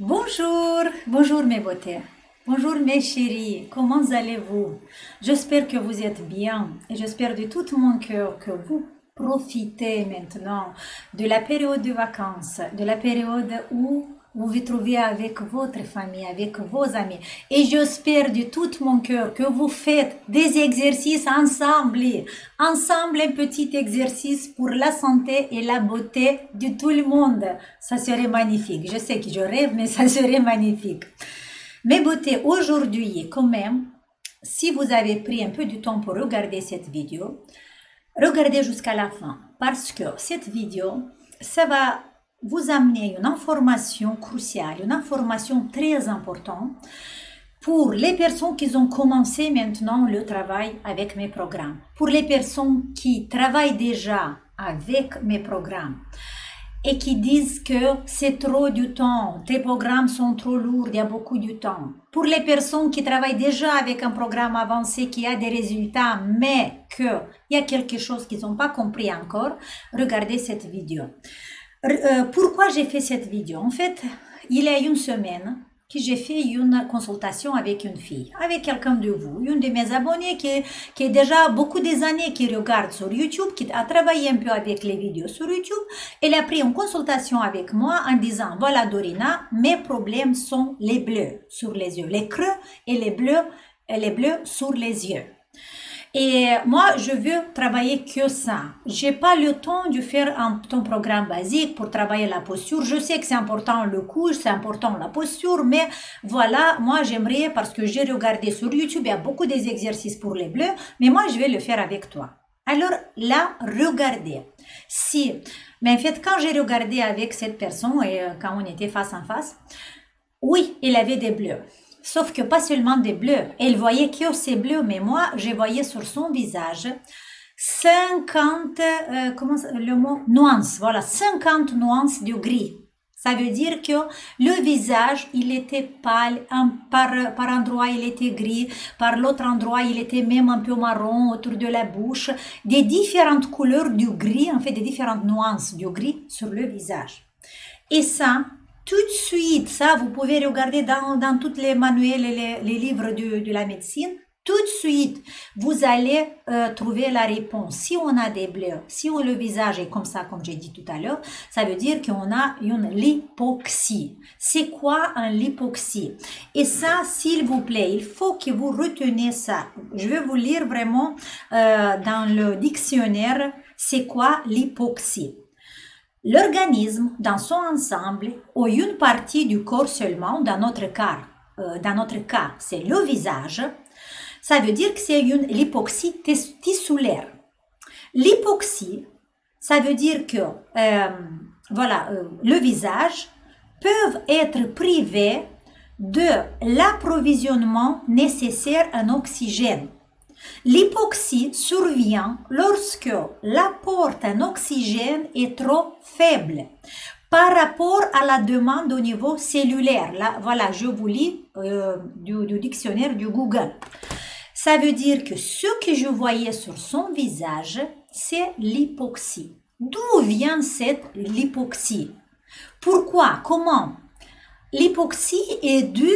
Bonjour, bonjour mes beautés. Bonjour mes chéris, comment allez-vous? J'espère que vous êtes bien et j'espère de tout mon cœur que vous profitez maintenant de la période de vacances, de la période où vous vous trouvez avec votre famille, avec vos amis. Et j'espère de tout mon cœur que vous faites des exercices ensemble. Ensemble, un petit exercice pour la santé et la beauté de tout le monde. Ça serait magnifique. Je sais que je rêve, mais ça serait magnifique. Mes beautés, aujourd'hui, quand même, si vous avez pris un peu de temps pour regarder cette vidéo, regardez jusqu'à la fin. Parce que cette vidéo, ça va vous amener une information cruciale, une information très importante pour les personnes qui ont commencé maintenant le travail avec mes programmes, pour les personnes qui travaillent déjà avec mes programmes et qui disent que c'est trop du temps, tes programmes sont trop lourds, il y a beaucoup de temps. Pour les personnes qui travaillent déjà avec un programme avancé qui a des résultats, mais qu'il y a quelque chose qu'ils n'ont pas compris encore, regardez cette vidéo. Pourquoi j'ai fait cette vidéo? En fait, il y a une semaine que j'ai fait une consultation avec une fille, avec quelqu'un de vous, une de mes abonnés qui est déjà beaucoup des années qui regarde sur YouTube, qui a travaillé un peu avec les vidéos sur YouTube. Elle a pris une consultation avec moi en disant, voilà Dorina, mes problèmes sont les bleus sur les yeux, les creux et les bleus sur les yeux. Et moi, je veux travailler que ça. J'ai pas le temps de faire ton programme basique pour travailler la posture. Je sais que c'est important le couche, c'est important la posture, mais voilà, moi j'aimerais, parce que j'ai regardé sur YouTube, il y a beaucoup des exercices pour les bleus, mais moi je vais le faire avec toi. Alors là, regardez. Mais en fait, quand j'ai regardé avec cette personne et quand on était face en face, oui, il avait des bleus. Sauf que pas seulement des bleus. Elle voyait que ces bleus, mais moi, je voyais sur son visage 50, le mot, nuances. Voilà, 50 nuances de gris. Ça veut dire que le visage, il était pâle, par endroit il était gris, par l'autre endroit il était même un peu marron autour de la bouche, des différentes couleurs du gris, en fait des différentes nuances du gris sur le visage. Et ça, tout de suite, ça, vous pouvez regarder dans tous les manuels et les livres de la médecine. Tout de suite, vous allez trouver la réponse. Si on a des bleus, si le visage est comme ça, comme j'ai dit tout à l'heure, ça veut dire qu'on a une lipoxie. C'est quoi un lipoxie? Et ça, s'il vous plaît, il faut que vous reteniez ça. Je vais vous lire vraiment dans le dictionnaire, c'est quoi l'hypoxie. L'organisme, dans son ensemble, ou une partie du corps seulement, dans notre cas, c'est le visage, ça veut dire que c'est une lipoxie tissulaire. L'hypoxie, ça veut dire que le visage peut être privé de l'approvisionnement nécessaire en oxygène. L'hypoxie survient lorsque l'apport en oxygène est trop faible par rapport à la demande au niveau cellulaire. Là, voilà, je vous lis du dictionnaire du Google. Ça veut dire que ce que je voyais sur son visage, c'est l'hypoxie. D'où vient cette l'hypoxie? Pourquoi? Comment? L'hypoxie est due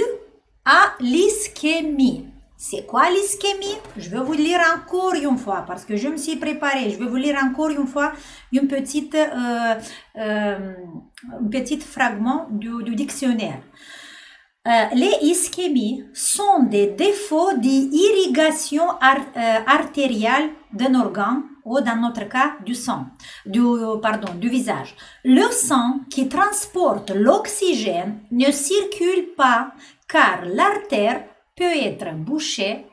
à l'ischémie. C'est quoi l'ischémie? Je vais vous lire encore une fois parce que je me suis préparée. Je vais vous lire encore une fois une petite fragment du dictionnaire. Les ischémies sont des défauts d'irrigation artérielle d'un organe ou dans notre cas du du visage. Le sang qui transporte l'oxygène ne circule pas car l'artère peut être bouchée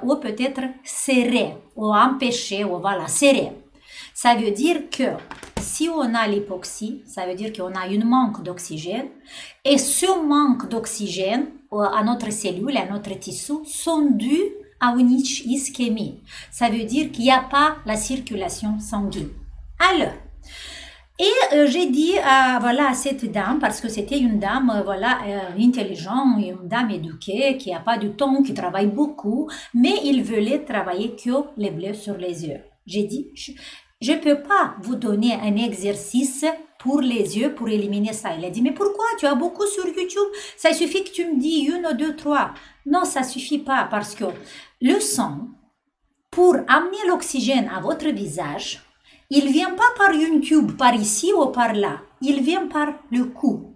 ou peut être serrée ou empêchée ou voilà, serrée. Ça veut dire que si on a l'hypoxie, ça veut dire qu'on a un manque d'oxygène et ce manque d'oxygène à notre cellule, à notre tissu sont dus à une ischémie. Ça veut dire qu'il n'y a pas la circulation sanguine. Alors, j'ai dit à cette dame, parce que c'était une dame intelligente, une dame éduquée, qui n'a pas du temps, qui travaille beaucoup, mais il voulait travailler que les bleus sur les yeux. J'ai dit, je ne peux pas vous donner un exercice pour les yeux pour éliminer ça. Il a dit, mais pourquoi? Tu as beaucoup sur YouTube. Ça suffit que tu me dis une, deux, trois. Non, ça suffit pas parce que le sang, pour amener l'oxygène à votre visage, il vient pas par une tube, par ici ou par là. Il vient par le cou.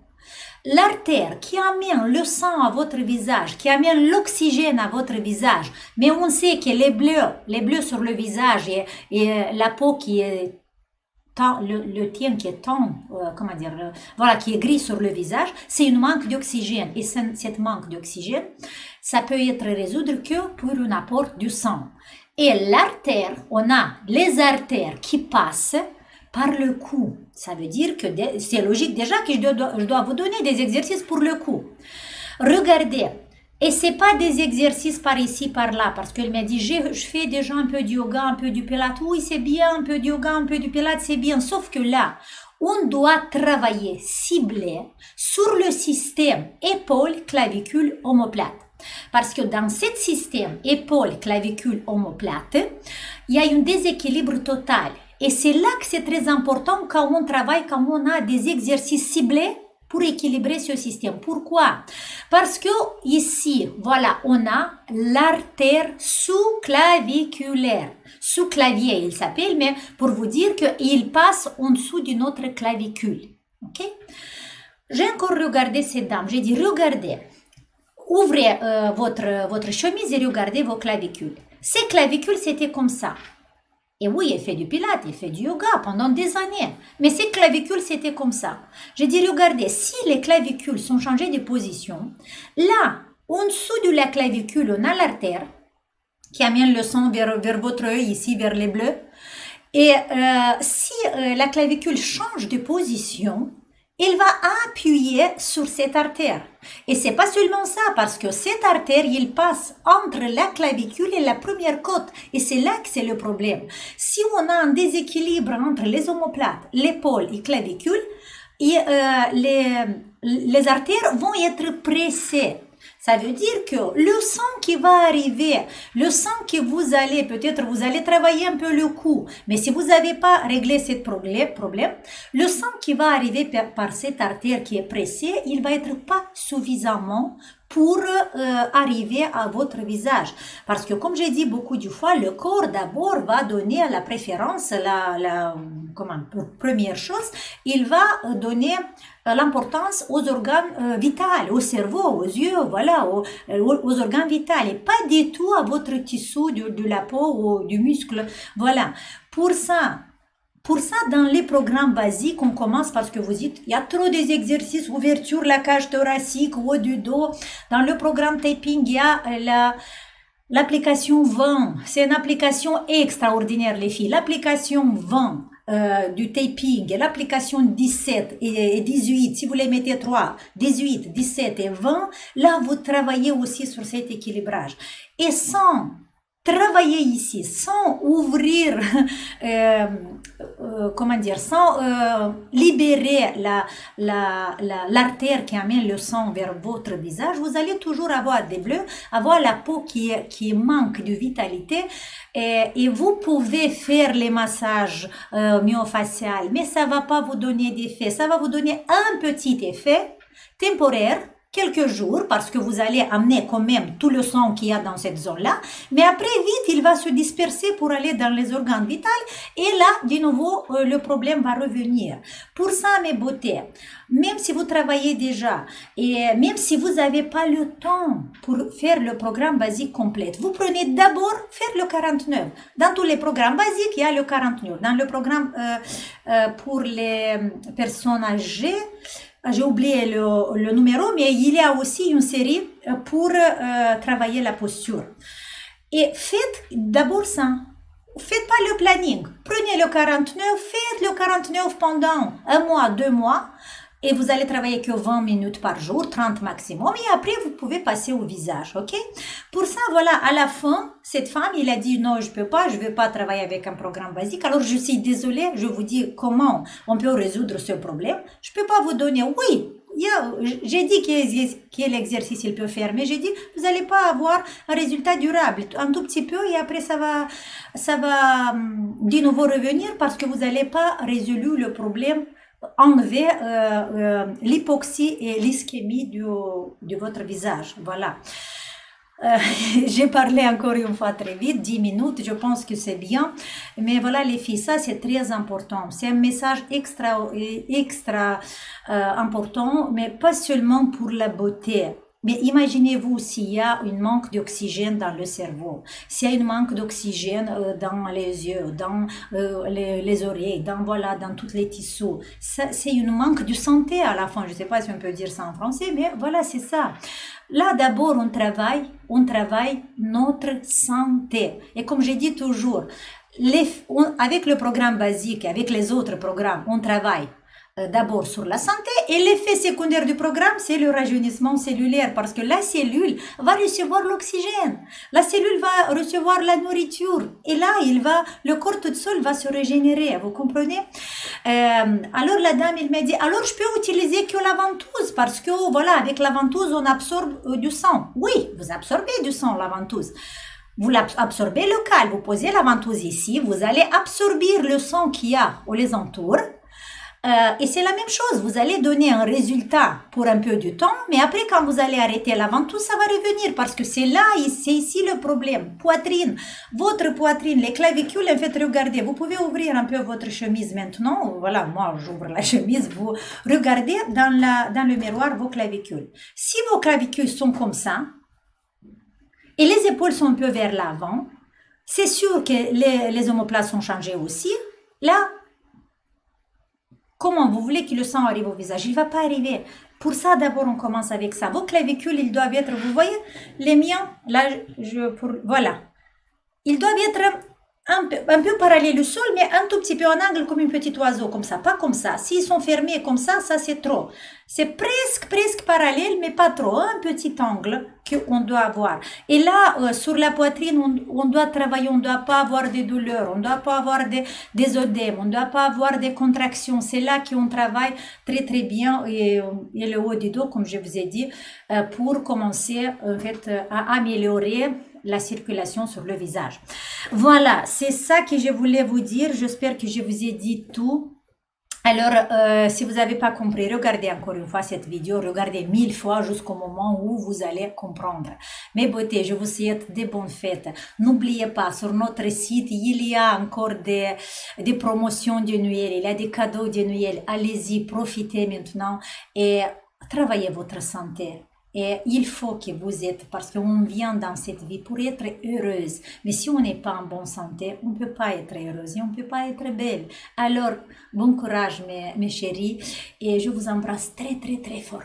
L'artère qui amène le sang à votre visage, qui amène l'oxygène à votre visage, mais on sait que les bleus sur le visage et la peau qui est le tien qui est voilà, qui est gris sur le visage, c'est une manque d'oxygène. Et cette manque d'oxygène, ça peut être résolu que pour un apport du sang. Et l'artère, on a les artères qui passent par le cou. Ça veut dire que c'est logique déjà que je dois vous donner des exercices pour le cou. Regardez. Et c'est pas des exercices par ici, par là, parce qu'elle m'a dit, je fais déjà un peu de yoga, un peu du pilates. Oui, c'est bien, un peu de yoga, un peu du pilates, c'est bien. Sauf que là, on doit travailler ciblé sur le système épaule, clavicule, omoplate. Parce que dans ce système épaule, clavicule, omoplate, il y a un déséquilibre total. Et c'est là que c'est très important quand on travaille, quand on a des exercices ciblés pour équilibrer ce système. Pourquoi? Parce que ici, voilà, on a l'artère sous-claviculaire. Sous-clavier, il s'appelle, mais pour vous dire qu'il passe en dessous de notre clavicule. Ok? J'ai encore regardé cette dame. J'ai dit, regardez, ouvrez votre chemise et regardez vos clavicules. Ces clavicules, c'était comme ça. Et oui, elle fait du pilates, elle fait du yoga pendant des années. Mais ces clavicules, c'était comme ça. J'ai dit, regardez, si les clavicules sont changées de position, là, en dessous de la clavicule, on a l'artère qui amène le sang vers votre œil, ici, vers les bleus. Et si la clavicule change de position, il va appuyer sur cette artère. Et c'est pas seulement ça, parce que cette artère, il passe entre la clavicule et la première côte. Et c'est là que c'est le problème. Si on a un déséquilibre entre les omoplates, l'épaule et clavicule, les artères vont être pressées. Ça veut dire que le sang qui va arriver, le sang que vous allez, peut-être vous allez travailler un peu le cou, mais si vous n'avez pas réglé ce problème, le sang qui va arriver par cette artère qui est pressée, il va être pas suffisamment pour arriver à votre visage. Parce que comme j'ai dit beaucoup de fois, le corps d'abord va donner la préférence, première chose, il va donner l'importance aux organes vitaux, au cerveau, aux yeux, voilà, aux organes vitaux, et pas du tout à votre tissu de la peau ou du muscle. Voilà. Pour ça, dans les programmes basiques, on commence parce que vous dites, il y a trop des exercices, ouverture, la cage thoracique, haut du dos. Dans le programme taping, il y a l'application 20. C'est une application extraordinaire, les filles. L'application 20. Du taping, l'application 17 et 18, si vous les mettez 3, 18, 17 et 20, là vous travaillez aussi sur cet équilibrage. Et sans travailler ici, sans ouvrir, sans libérer l'artère qui amène le sang vers votre visage, vous allez toujours avoir des bleus, avoir la peau qui manque de vitalité, et vous pouvez faire les massages myofaciales, mais ça va pas vous donner d'effet, ça va vous donner un petit effet temporaire, quelques jours, parce que vous allez amener quand même tout le sang qu'il y a dans cette zone-là, mais après, vite, il va se disperser pour aller dans les organes vitaux, et là, de nouveau, le problème va revenir. Pour ça, mes beautés, même si vous travaillez déjà, et même si vous n'avez pas le temps pour faire le programme basique complet, vous prenez d'abord faire le 49. Dans tous les programmes basiques, il y a le 49. Dans le programme pour les personnes âgées, j'ai oublié le numéro, mais il y a aussi une série pour travailler la posture. Et faites d'abord ça. Faites pas le planning. Prenez le 49, faites le 49 pendant un mois, 2 mois, et vous allez travailler que 20 minutes par jour, 30 maximum, et après vous pouvez passer au visage, ok? Pour ça, voilà, à la fin, cette femme, il a dit non, je veux pas travailler avec un programme basique, alors je suis désolée, je vous dis comment on peut résoudre ce problème. Je peux pas vous donner, oui, J'ai dit quel exercice il peut faire, mais j'ai dit, vous n'allez pas avoir un résultat durable. Un tout petit peu et après ça va de nouveau revenir parce que vous n'allez pas résoudre le problème, enlever l'hypoxie et l'ischémie de votre visage. Voilà. J'ai parlé encore une fois très vite, 10 minutes, je pense que c'est bien. Mais voilà les filles, ça c'est très important. C'est un message extra important, mais pas seulement pour la beauté. Mais imaginez-vous s'il y a un manque d'oxygène dans le cerveau, s'il y a un manque d'oxygène dans les yeux, dans les oreilles, dans tous les tissus. C'est un manque de santé à la fin. Je ne sais pas si on peut dire ça en français, mais voilà, c'est ça. Là, d'abord, on travaille notre santé. Et comme je dis toujours, avec le programme basique, avec les autres programmes, on travaille d'abord sur la santé et l'effet secondaire du programme, c'est le rajeunissement cellulaire parce que la cellule va recevoir l'oxygène, la cellule va recevoir la nourriture et là, le corps tout seul va se régénérer, vous comprenez? Alors la dame, elle m'a dit, alors je peux utiliser que la ventouse parce que voilà, avec la ventouse, on absorbe du sang. Oui, vous absorbez du sang, la ventouse. Vous l'absorbez local, vous posez la ventouse ici, vous allez absorber le sang qu'il y a aux les entours. Et c'est la même chose, vous allez donner un résultat pour un peu de temps, mais après quand vous allez arrêter la ventouse, ça va revenir parce que c'est ici le problème. Poitrine, votre poitrine, les clavicules, en fait, regardez, vous pouvez ouvrir un peu votre chemise maintenant. Voilà, moi j'ouvre la chemise, vous regardez dans le miroir vos clavicules. Si vos clavicules sont comme ça, et les épaules sont un peu vers l'avant, c'est sûr que les omoplates sont changées aussi. Là, comment vous voulez que le sang arrive au visage? Il ne va pas arriver. Pour ça, d'abord, on commence avec ça. Vos clavicules, ils doivent être, vous voyez, les miens, là, voilà. Ils doivent être un peu parallèles au sol, mais un tout petit peu en angle comme un petit oiseau, comme ça, pas comme ça. S'ils sont fermés comme ça c'est trop. C'est presque parallèle, mais pas trop, un petit angle qu'on doit avoir. Et là, sur la poitrine, on doit travailler, on ne doit pas avoir des douleurs, on ne doit pas avoir des œdèmes, on ne doit pas avoir des contractions. C'est là qu'on travaille très bien et le haut du dos, comme je vous ai dit, pour commencer en fait, à améliorer la circulation sur le visage. Voilà, c'est ça que je voulais vous dire. J'espère que je vous ai dit tout. Alors, si vous n'avez pas compris, regardez encore une fois cette vidéo, regardez 1000 fois jusqu'au moment où vous allez comprendre. Mes beautés, je vous souhaite des bonnes fêtes. N'oubliez pas, sur notre site, il y a encore des promotions de Noël, il y a des cadeaux de Noël. Allez-y, profitez maintenant et travaillez votre santé. Et il faut que vous êtes, parce qu'on vient dans cette vie pour être heureuse. Mais si on n'est pas en bonne santé, on ne peut pas être heureuse et on ne peut pas être belle. Alors, bon courage mes chéris et je vous embrasse très fort.